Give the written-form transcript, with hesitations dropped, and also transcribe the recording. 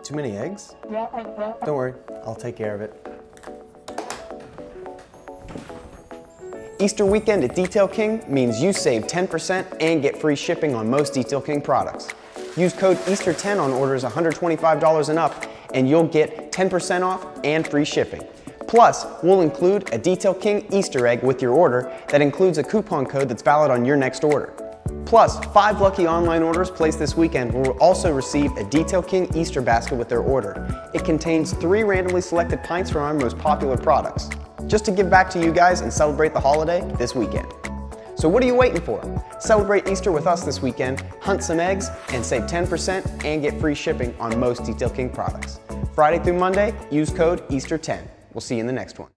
Too many eggs? Don't worry, I'll take care of it. Easter weekend at Detail King means you save 10% and get free shipping on most Detail King products. Use code EASTER10 on orders $125 and up, and you'll get 10% off and free shipping. Plus, we'll include a Detail King Easter egg with your order that includes a coupon code that's valid on your next order. Plus, 5 lucky online orders placed this weekend will also receive a Detail King Easter basket with their order. It contains 3 randomly selected pints from our most popular products, just to give back to you guys and celebrate the holiday this weekend. So what are you waiting for? Celebrate Easter with us this weekend, hunt some eggs, and save 10% and get free shipping on most Detail King products. Friday through Monday, use code EASTER10. We'll see you in the next one.